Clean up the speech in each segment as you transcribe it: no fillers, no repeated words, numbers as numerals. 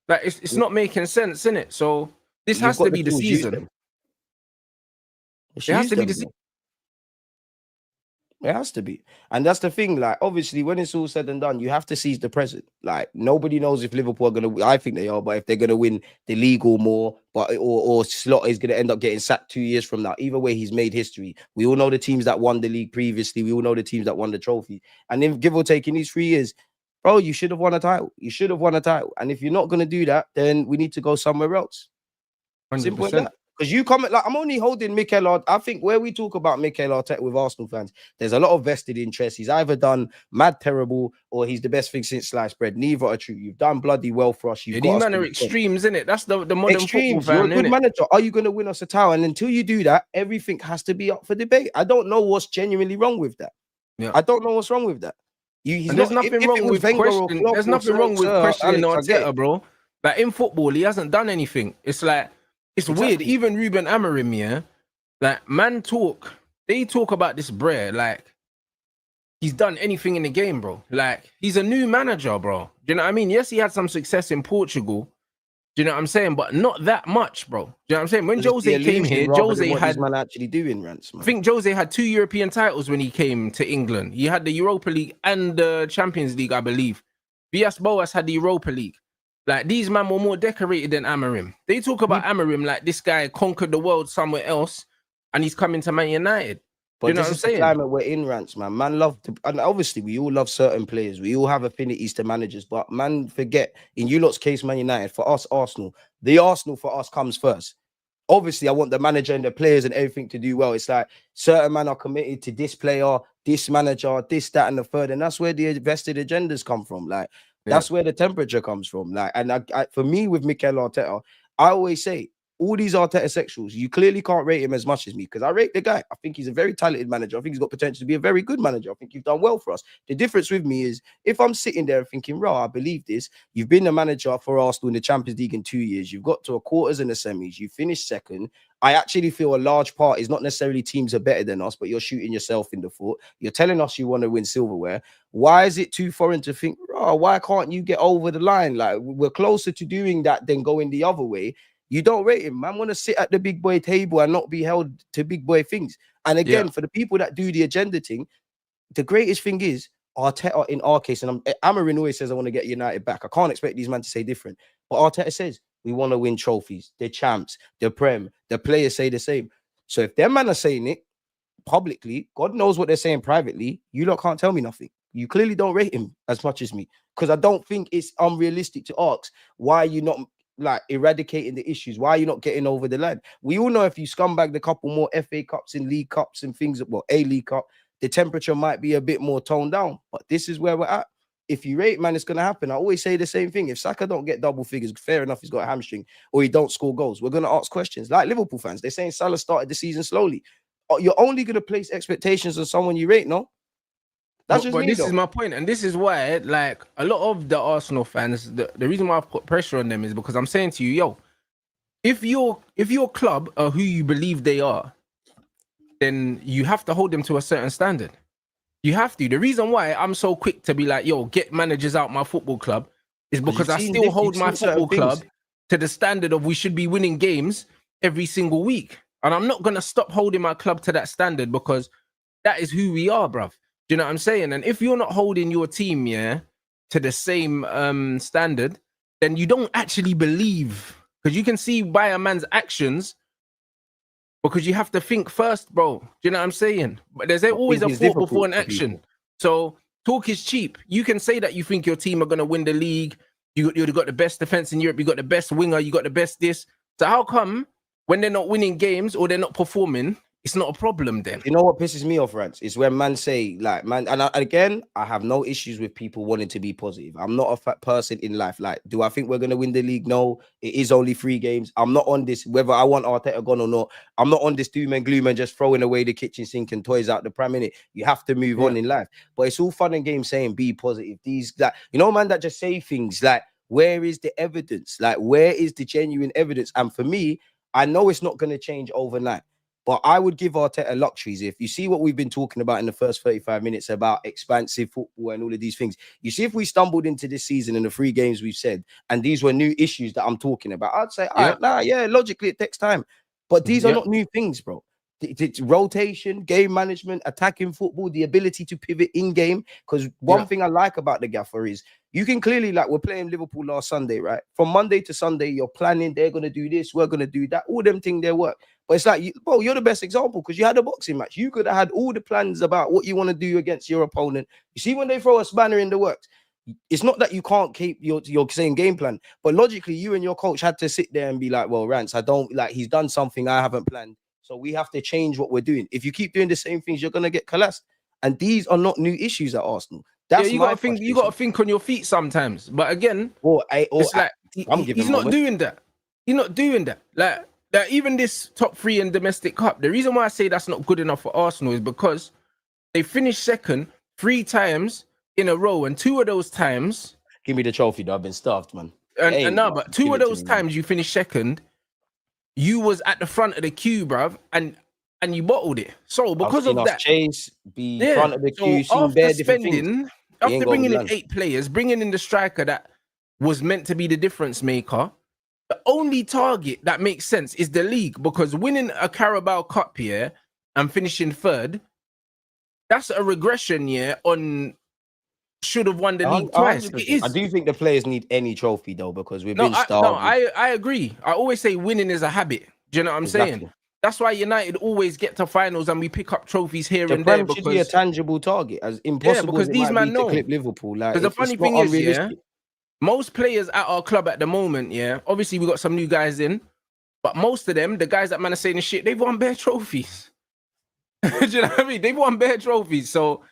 Like it's not making sense, innit? So this You've has got to the be the tools, use season. them. Just It has use to be them, the bro. season. It has to be. And that's the thing. Like, obviously, when it's all said and done, you have to seize the present. Like, nobody knows if Liverpool are going to, I think they are, but if they're going to win the league or more, or Slot is going to end up getting sacked 2 years from now. Either way, he's made history. We all know the teams that won the league previously. We all know the teams that won the trophy. And then, give or take, in these 3 years, bro, you should have won a title. You should have won a title. And if you're not going to do that, then we need to go somewhere else. Simple as 100%. that. Because you comment, like, I'm only holding Mikel Arteta. I think where we talk about Mikel Arteta with Arsenal fans, there's a lot of vested interest. He's either done mad terrible or he's the best thing since sliced bread. Neither are true. You've done bloody well for us. You've Yeah, got these us men to are the front. extremes, innit? That's the modern football Extremes. You're fan, a good innit? manager. Are you going to win us a title? And until you do that, everything has to be up for debate. I don't know what's genuinely wrong with that. Yeah. I don't know what's wrong with that. He's And there's not. nothing If wrong it was with Wenger or question. Klopp There's or nothing wrong with questioning Alex, I get Arteta, it. bro. Like in football, he hasn't done anything. It's like it's weird. Exactly. Even Ruben Amorim, yeah, like man talk. They talk about this Brer like he's done anything in the game, bro. Like he's a new manager, bro. Do you know what I mean? Yes, he had some success in Portugal. Do you know what I'm saying? But not that much, bro. Do you know what I'm saying? When It's the Jose came illusion here, rather than Jose what these had. man actually doing, Rants, man. I think Jose had 2 European titles when he came to England. He had the Europa League and the Champions League, I believe. Villas-Boas had the Europa League. Like, these men were more decorated than Amorim. They talk about Amorim like this guy conquered the world somewhere else and he's coming to Man United. But you know this what I'm is the saying? climate we're in, Rants, man. Man love to, and obviously we all love certain players. We all have affinities to managers, but man, forget in you lot's case, Man United. For us, Arsenal, the Arsenal for us comes first. Obviously, I want the manager and the players and everything to do well. It's like certain men are committed to this player, this manager, this, that, and the third, and that's where the vested agendas come from. Like that's where the temperature comes from. Like, and for me with Mikel Arteta, I always say all these Arteta sexuals, you clearly can't rate him as much as me because I rate the guy. I think he's a very talented manager. I think he's got potential to be a very good manager. I think you've done well for us. The difference with me is if I'm sitting there thinking, "Raw, I believe this." You've been the manager for Arsenal in the Champions League in 2 years. You've got to a quarters and the semis. You finished second. I actually feel a large part is not necessarily teams are better than us, but you're shooting yourself in the foot. You're telling us you want to win silverware. Why is it too foreign to think, "Oh, why can't you get over the line?" Like we're closer to doing that than going the other way. You don't rate him. Man want to sit at the big boy table and not be held to big boy things. And again, for the people that do the agenda thing, the greatest thing is Arteta in our case, and Amorim always says, I want to get United back. I can't expect these men to say different. But Arteta says, we want to win trophies, the champs, the Prem, the players say the same. So if them men are saying it publicly, God knows what they're saying privately, you lot can't tell me nothing. You clearly don't rate him as much as me. Because I don't think it's unrealistic to ask, why are you not like eradicating the issues? Why are you not getting over the line? We all know if you scumbag the couple more FA Cups and League Cups and things, well, a League Cup, the temperature might be a bit more toned down. But this is where we're at. If you rate, man, it's going to happen. I always say the same thing. If Saka don't get double figures, fair enough, he's got a hamstring, or he don't score goals, we're going to ask questions. Like Liverpool fans, they're saying Salah started the season slowly. You're only going to place expectations on someone you rate, no? That's just but me, this though. is my point, and this is why, like, a lot of the Arsenal fans, the reason why I've put pressure on them is because I'm saying to you, yo, if your club are who you believe they are, then you have to hold them to a certain standard. You have to. The reason why I'm so quick to be like, yo, get managers out my football club is because I still hold my football club to the standard of we should be winning games every single week. And I'm not going to stop holding my club to that standard because that is who we are, bruv. Do you know what I'm saying? And if you're not holding your team, to the same standard, then you don't actually believe. Because you can see by a man's actions, because you have to think first, bro. Do you know what I'm saying? But there's always a thought before an action. So talk is cheap. You can say that you think your team are going to win the league. You've got the best defense in Europe. You got the best winger. You got the best this. So how come when they're not winning games or they're not performing, it's not a problem then? You know what pisses me off, Rants, is when man say, like, man, and again, I have no issues with people wanting to be positive. I'm not a fat person in life. Like, do I think we're going to win the league? No, it is only 3 games. I'm not on this, whether I want Arteta gone or not. I'm not on this doom and gloom and just throwing away the kitchen sink and toys out the pram, innit? You have to move on in life. But it's all fun and games saying be positive. These, like, you know, man, that just say things like, where is the evidence? Like, where is the genuine evidence? And for me, I know it's not going to change overnight. But I would give Arteta luxuries. If you see what we've been talking about in the first 35 minutes about expansive football and all of these things, you see if we stumbled into this season in the 3 games we've said, and these were new issues that I'm talking about, I'd say, all right, nah, yeah, logically it takes time. But these are not new things, bro. It's rotation, game management, attacking football, the ability to pivot in game. Because one thing I like about the gaffer is you can clearly, like, we're playing Liverpool last Sunday, right? From Monday to Sunday, you're planning, they're going to do this, we're going to do that, all them things, they work. But it's like, bro, you're the best example because you had a boxing match. You could have had all the plans about what you want to do against your opponent. You see, when they throw a spanner in the works, it's not that you can't keep your same game plan, but logically, you and your coach had to sit there and be like, well, Rants, I don't like, he's done something I haven't planned. So we have to change what we're doing. If you keep doing the same things, you're going to get collapsed. And these are not new issues at Arsenal. That's you got to think. You got to think on your feet sometimes. But again, it's like he's not doing that. He's not doing that. Like even this top 3 in domestic cup. The reason why I say that's not good enough for Arsenal is because they finished second 3 times in a row, and 2 of those times. Give me the trophy, though. I've been starved, man. And no, but 2 of those times you finished second. You was at the front of the queue, bruv, and you bottled it. So because of that, Chase be front of the queue, so after bringing in 8 players, bringing in the striker that was meant to be the difference maker, the only target that makes sense is the league, because winning a Carabao Cup here and finishing 3rd, that's a regression on should have won the league twice. It is. I do think the players need any trophy though, because we've been starved. No, I agree. I always say winning is a habit. Do you know what I'm saying? That's why United always get to finals and we pick up trophies here and there. Because should be a tangible target, as impossible because these men know. To clip Liverpool. Like, because the funny thing is, most players at our club at the moment, obviously we got some new guys in, but most of them, the guys that man are saying this shit, they've won bare trophies. Do you know what I mean? They've won bare trophies. So.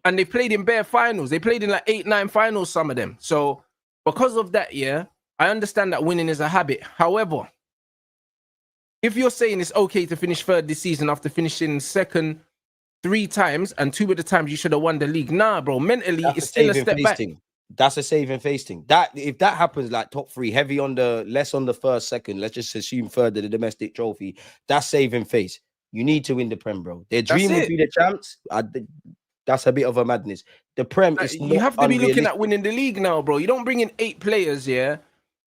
And they played in bare finals. They played in like 8, 9 finals, some of them. So because of that, I understand that winning is a habit. However, if you're saying it's okay to finish 3rd this season after finishing 2nd 3 times, and 2 of the times you should have won the league, nah, bro. Mentally, it's still a step back. That's a saving face thing. That if that happens, like top 3, heavy on less on the 1st, 2nd. Let's just assume 3rd the domestic trophy. That's saving face. You need to win the Prem, bro. Their dream would be the champs. That's a bit of a madness. The Prem is you have to be looking at winning the league now, bro. You don't bring in 8 players,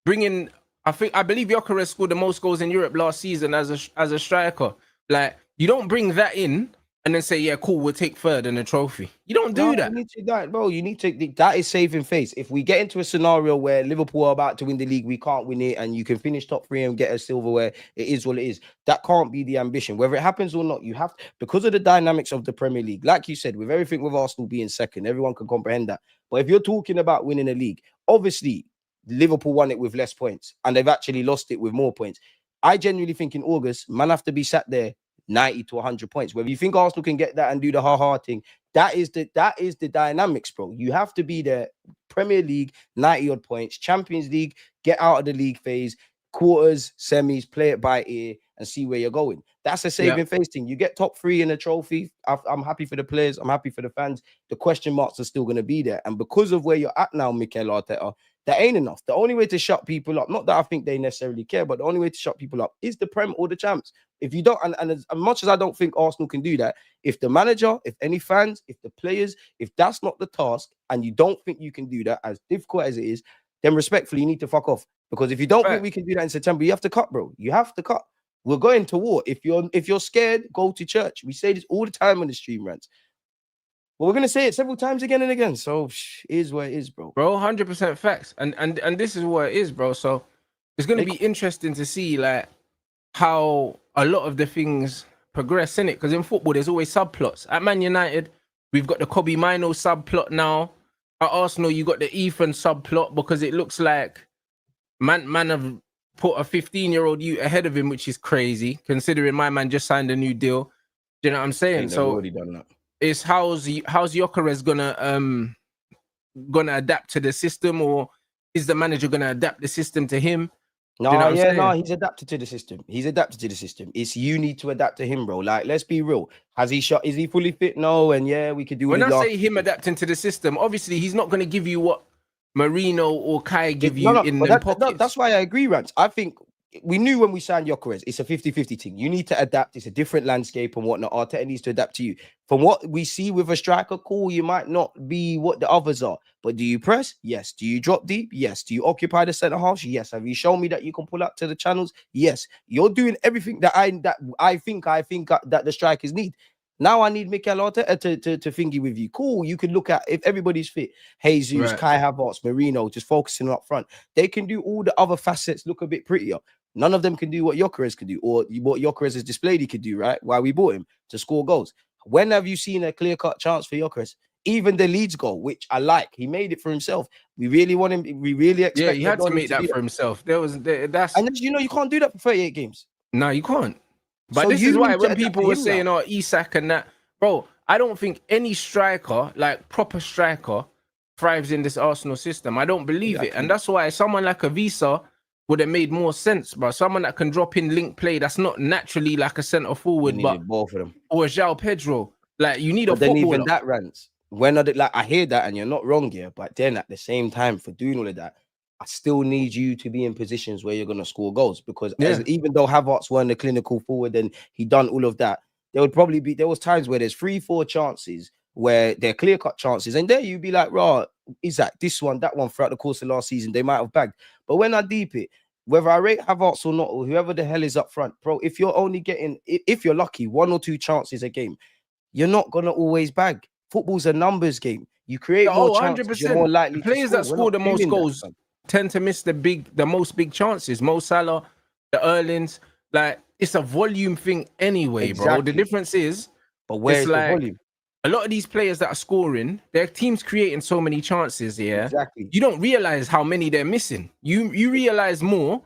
Bring in, I believe Gyökeres scored the most goals in Europe last season as a striker. Like, you don't bring that in and then say, yeah, cool, we'll take 3rd and a trophy. You don't do that. You need to. That is saving face. If we get into a scenario where Liverpool are about to win the league, we can't win it, and you can finish top 3 and get a silverware, it is what it is. That can't be the ambition. Whether it happens or not, you have to, because of the dynamics of the Premier League. Like you said, with everything with Arsenal being 2nd, everyone can comprehend that. But if you're talking about winning a league, obviously Liverpool won it with less points, and they've actually lost it with more points. I genuinely think in August, man, have to be sat there 90 to 100 points. Whether you think Arsenal can get that and do the ha-ha thing, that is the dynamics, bro. You have to be there. Premier League, 90 odd points. Champions League, get out of the league phase. Quarters, semis, play it by ear and see where you're going. That's a saving face thing. You get top 3 in a trophy. I'm happy for the players. I'm happy for the fans. The question marks are still going to be there. And because of where you're at now, Mikel Arteta, that ain't enough. The only way to shut people up, not that I think they necessarily care, but the only way to shut people up is the Prem or the champs. If you don't, and as much as I don't think Arsenal can do that, if the manager, if any fans, if the players, if that's not the task, and you don't think you can do that, as difficult as it is, then respectfully, you need to fuck off. Because if you don't think we can do that in September, you have to cut, bro. You have to cut. We're going to war. If you're scared, go to church. We say this all the time on the stream, Rants. But we're gonna say it several times again and again. So it is what it is, bro. Bro, 100% facts. And this is what it is, bro. So it's gonna be interesting to see like how a lot of the things progress in it. Because in football, there's always subplots. At Man United, we've got the Kobe Mino subplot now. At Arsenal, you got the Ethan subplot because it looks like man have put a 15-year-old youth ahead of him, which is crazy, considering my man just signed a new deal. Do you know what I'm saying? So already done that. It's how's Gyökeres gonna adapt to the system, or is the manager gonna adapt the system to him? No, he's adapted to the system. It's you need to adapt to him, bro. Like, let's be real. Has he shot? Is he fully fit? No, and yeah, we could do. When I say him adapting to the system, obviously he's not gonna give you what Marino or Kai give you in the pockets. That's why I agree, Rants. I think we knew when we signed Gyökeres, it's a 50-50 thing. You need to adapt. It's a different landscape and whatnot. Arteta needs to adapt to you. From what we see with a striker, cool, you might not be what the others are. But do you press? Yes. Do you drop deep? Yes. Do you occupy the centre half? Yes. Have you shown me that you can pull up to the channels? Yes. You're doing everything that I think that the strikers need. Now I need Mikel Arteta to thingy with you. Cool. You can look at if everybody's fit. Jesus, Right. Kai Havertz, Marino, just focusing up front. They can do all the other facets look a bit prettier. None of them can do what Gyökeres can do, or what Gyökeres has displayed he could do, right? Why we bought him to score goals. When have you seen a clear-cut chance for Gyökeres? Even the Leeds goal, which I like, he made it for himself. We really want him. We really expect. Yeah, he had to make that for himself. That's and you know you can't do that for 38 games. no, you can't. But So this is why need to when adapt people to were him saying, now. "Oh, Isak and that," bro, I don't think any striker, like proper striker, thrives in this Arsenal system. I don't believe it, Exactly. and that's why someone like a Visa would have made more sense, bro. Someone that can drop in link play, that's not naturally like a centre We forward, but needed both of them. or a João Pedro. Like you need a But then even footballer. that Rants, when I hear that, and you're not wrong here, but then at the same time, for doing all of that, I still need you to be in positions where you're gonna score goals. Because even though Havertz weren't a clinical forward and he done all of that, there was times where there's 3-4 chances where they're clear-cut chances, and there you'd be like, raw, is that this one, that one throughout the course of last season, they might have bagged. But when I deep it, whether I rate Havertz or not, or whoever the hell is up front, bro, if you're only getting, if you're lucky, 1 or 2 chances a game, you're not gonna always bag. Football's a numbers game. You create more chances, you're more 100%. likely The players to that score. score the most That, goals tend to miss the most big chances. Mo Salah, the Erlings, like it's a volume thing anyway, bro. The Exactly. difference is, but where's the like volume? a lot of these players that are scoring, their team's creating so many chances. Yeah, Exactly. you don't realize how many they're missing. You realize more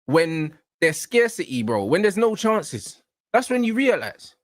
when there's scarcity, bro. When there's no chances, that's when you realize.